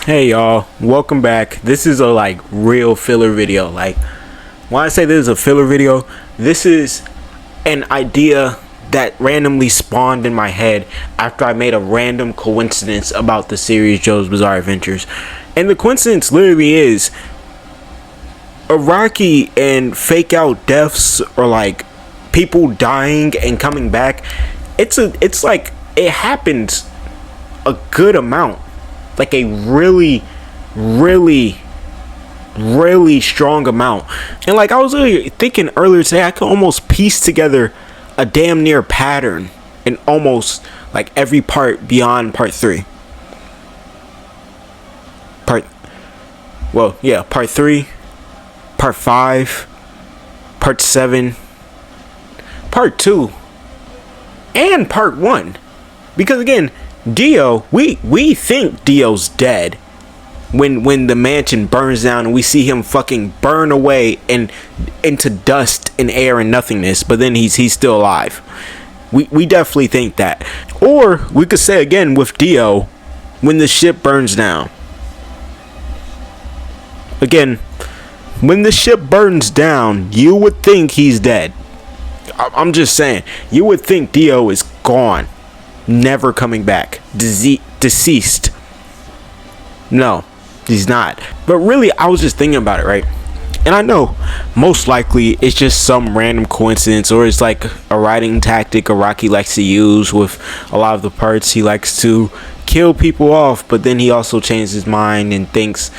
Hey y'all, welcome back. This is a real filler video. When I say this is a filler video, this is an idea that randomly spawned in my head after I made a random coincidence about the series JoJo's Bizarre Adventures. And the coincidence literally is Araki and fake out deaths or people dying and coming back. It happens a good amount. Like a really strong amount. And I was really thinking earlier today, I could almost piece together a damn near pattern in almost every part beyond part 3. Part 3, part 5, part 7, part 2, and part 1. Because again, Dio, we think Dio's dead when the mansion burns down and we see him fucking burn away and into dust and air and nothingness, but then he's still alive. We definitely think that. Or we could say again with Dio, when the ship burns down. Again, when the ship burns down, you would think he's dead. I'm just saying, you would think Dio is gone. Never coming back, deceased. No, he's not. But really, I was just thinking about it, right? And I know most likely it's just some random coincidence, or it's like a writing tactic Araki likes to use with a lot of the parts. He likes to kill people off, but then he also changes his mind and thinks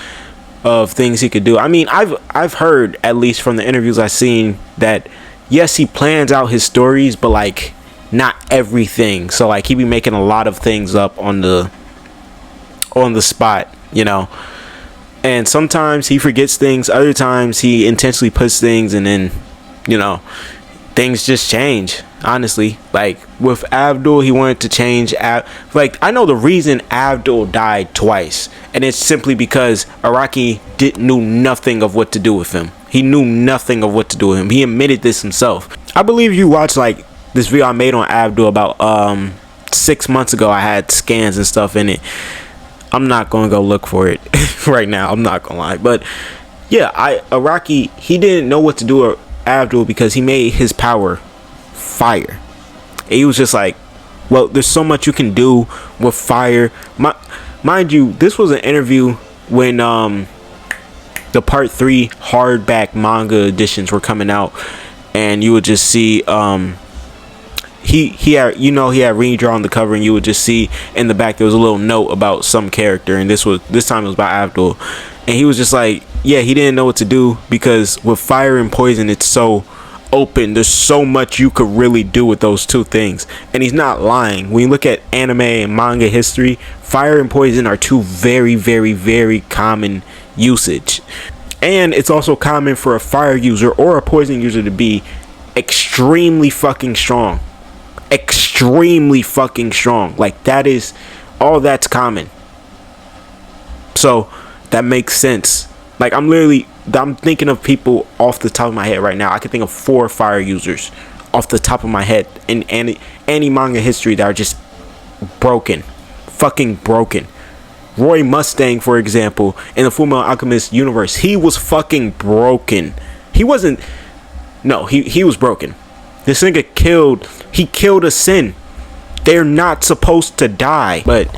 of things he could do. I mean, I've heard, at least from the interviews I've seen, that yes, he plans out his stories, but not everything. So he be making a lot of things up on the spot, and sometimes he forgets things, other times he intentionally puts things, and then things just change. Honestly, with Abdul, he wanted to change I know the reason Abdul died twice, and it's simply because Araki knew nothing of what to do with him. He knew nothing of what to do with him. He admitted this himself. I believe you watched this video I made on Abdul about 6 months ago. I had scans and stuff in it. I'm not gonna go look for it right now, I'm not gonna lie. But yeah, Araki, he didn't know what to do with Abdul because he made his power fire. And he was just well, there's so much you can do with fire. Mind you, this was an interview when the part 3 hardback manga editions were coming out, and you would just see he had redrawn on the cover, and you would just see in the back there was a little note about some character, and this time it was about Abdul, and he was just yeah, he didn't know what to do because with fire and poison, it's so open. There's so much you could really do with those two things, and he's not lying. When you look at anime and manga history, fire and poison are two very common usage, and it's also common for a fire user or a poison user to be extremely fucking strong. That is all that's common. So that makes sense. I'm thinking of people off the top of my head right now. I can think of 4 fire users off the top of my head in any manga history that are just fucking broken. Roy Mustang, for example, in the Fullmetal Alchemist universe, he was fucking broken. He was broken. This nigga killed a sin. They're not supposed to die. But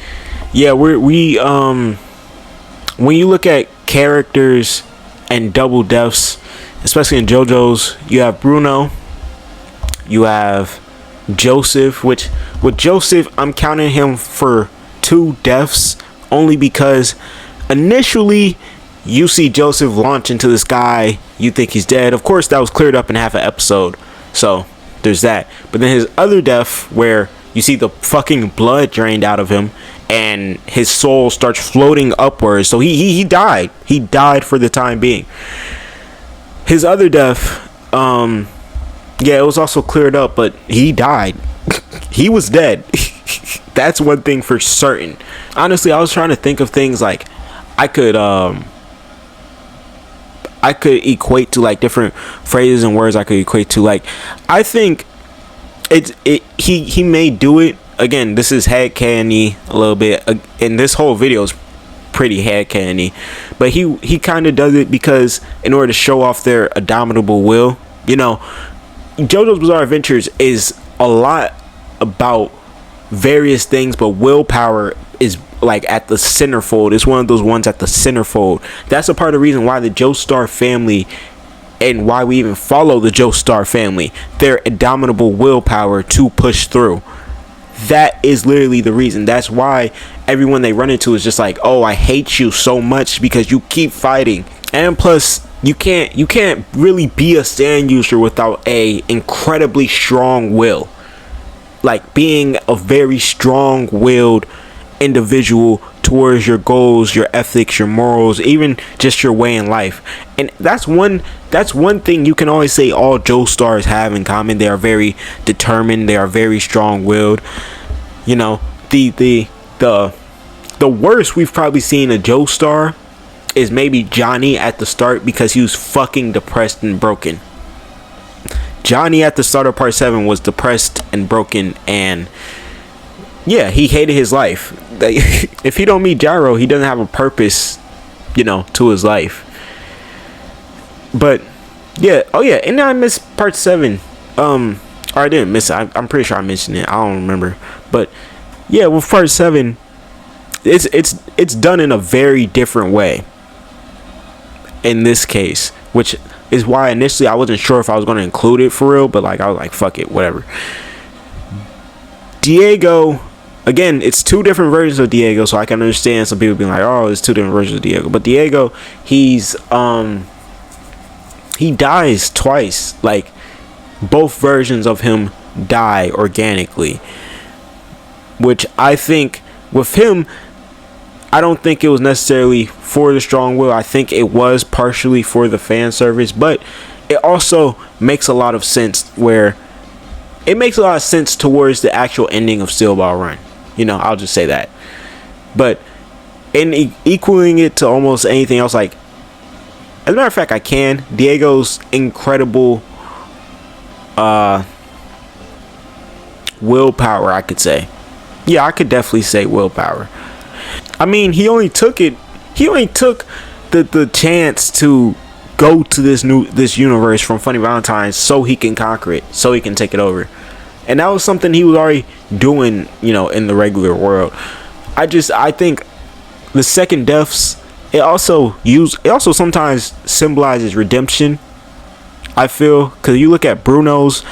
yeah, we when you look at characters and double deaths, especially in JoJo's, you have Bruno, you have Joseph, which with Joseph, I'm counting him for 2 deaths only because initially you see Joseph launch into the sky, you think he's dead. Of course, that was cleared up in half an episode, so there's that. But then his other death, where you see the fucking blood drained out of him and his soul starts floating upwards, so he died. He died for the time being. His other death, yeah, it was also cleared up, but he died. He was dead. That's one thing for certain. Honestly, I was trying to think of things I could equate to, different phrases and words I could equate to. I think he may do it again. This is headcanon a little bit, and this whole video is pretty headcanny, but he kind of does it because in order to show off their indomitable will. You know, JoJo's Bizarre Adventures is a lot about various things, but willpower is like at the centerfold. It's one of those ones at the centerfold. That's a part of the reason why the Joestar family, and why we even follow the Joestar family, their indomitable willpower to push through. That is literally the reason. That's why everyone they run into is just like, oh, I hate you so much because you keep fighting. And plus, you can't really be a stand user without a incredibly strong will. Like being a very strong-willed individual towards your goals, your ethics, your morals, even just your way in life. And that's one thing you can always say all Joestars have in common. They are very determined, they are very strong-willed. You know, the worst we've probably seen a Joestar is maybe Johnny at the start, because he was fucking depressed and broken. Johnny at the start of part 7 was depressed and broken, and yeah, he hated his life. If he don't meet Gyro, he doesn't have a purpose, you know, to his life. But yeah, oh yeah, and I missed part 7. Or I didn't miss it. I'm pretty sure I mentioned it. I don't remember. But yeah, with part 7, it's done in a very different way. In this case, which is why initially I wasn't sure if I was going to include it for real, but like I was like, fuck it, whatever. Diego, again, it's 2 different versions of Diego, so I can understand some people being like, oh, it's 2 different versions of Diego. But Diego, he dies twice. Like both versions of him die organically, which I think with him, I don't think it was necessarily for the strong will. I think it was partially for the fan service, but it also makes a lot of sense where it makes a lot of sense towards the actual ending of Steel Ball Run. You know, I'll just say that. But in equaling it to almost anything else, like, as a matter of fact, I can. Diego's incredible willpower, I could say. Yeah, I could definitely say willpower. I mean, he only took the chance to go to this universe from Funny Valentine's so he can conquer it, so he can take it over. And that was something he was already doing, you know, in the regular world. I think the second deaths, it also sometimes symbolizes redemption, I feel, because you look at Bruno's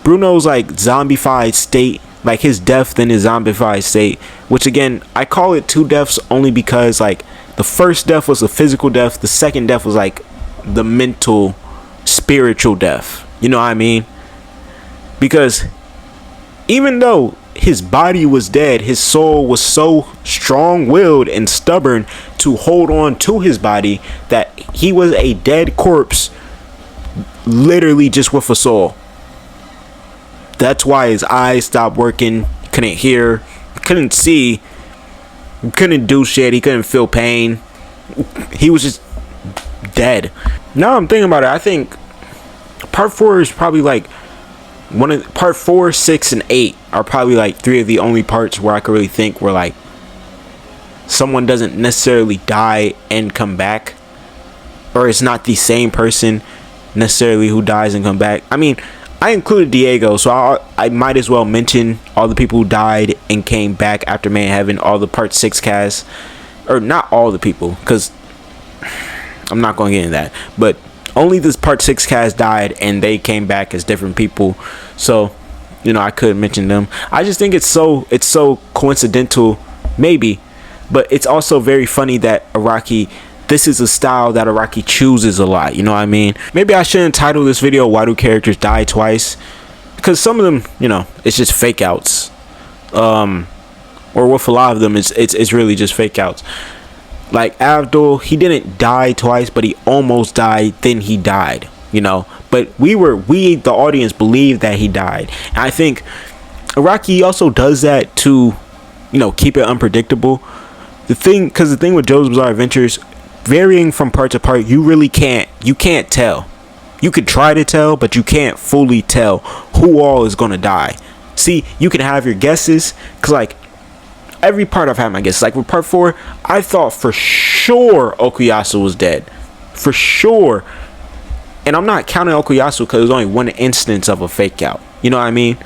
like zombified state, like his death then his zombified state, which again, I call it 2 deaths only because like the first death was a physical death, the second death was like the mental, spiritual death. You know what I mean? Because even though his body was dead, his soul was so strong-willed and stubborn to hold on to his body that he was a dead corpse, literally just with a soul. That's why his eyes stopped working. He couldn't hear, couldn't see, couldn't do shit. He couldn't feel pain. He was just dead. Now I'm thinking about it, I think part 4 is probably like part 4, 6, and 8 are probably like 3 of the only parts where I could really think where like someone doesn't necessarily die and come back, or it's not the same person necessarily who dies and come back. I mean, I included Diego, so I might as well mention all the people who died and came back after Man Heaven, all the part 6 cast, or not all the people, because I'm not going to get into that, but only this part 6 cast died and they came back as different people, so you know, I could mention them. I just think it's so coincidental, maybe, but it's also very funny that Araki, this is a style that Araki chooses a lot, you know what I mean? Maybe I shouldn't title this video Why Do Characters Die Twice, because some of them, you know, it's just fake outs, or with a lot of them it's really just fake outs. Like Abdul, he didn't die twice, but he almost died, then he died, you know. But we the audience believed that he died. And I think Araki also does that to, you know, keep it unpredictable. The thing with JoJo's Bizarre Adventures, varying from part to part, you can't tell. You could try to tell, but you can't fully tell who all is gonna die. See, you can have your guesses, cause like every part I've had my guesses. Like with part 4, I thought for sure Okuyasu was dead. For sure. And I'm not counting Okuyasu because there's only one instance of a fake out. You know what I mean?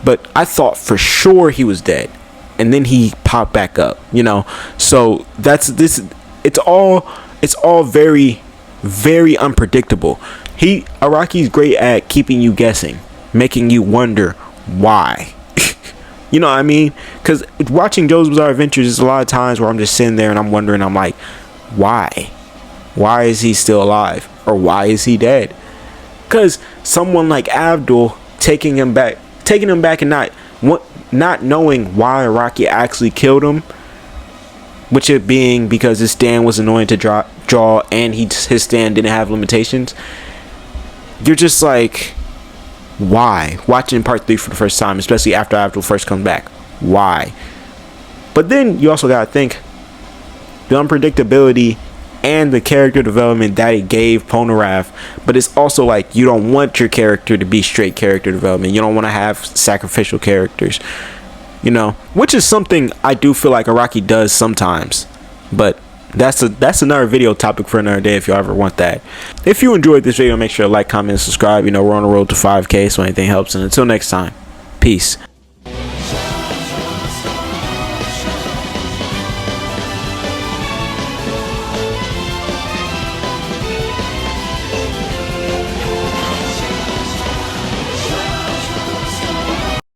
But I thought for sure he was dead. And then he popped back up, you know? So that's this. It's all very, very unpredictable. Araki's great at keeping you guessing, making you wonder why. You know what I mean? Because watching JoJo's Bizarre Adventures, there's a lot of times where I'm just sitting there and I'm wondering, I'm like, why? Why is he still alive? Or why is he dead? Because someone like Abdul taking him back and not knowing why Araki actually killed him, which it being because his stand was annoying to draw and his stand didn't have limitations. You're just like, why? Watching part 3 for the first time, especially after Abdul first comes back, why? But then you also gotta think the unpredictability and the character development that it gave Polnareff. But it's also like, you don't want your character to be straight character development. You don't want to have sacrificial characters, you know, which is something I do feel like Araki does sometimes. But that's another video topic for another day if you ever want that. If you enjoyed this video, make sure to like, comment, and subscribe. You know, we're on the road to 5K, so anything helps. And until next time, peace.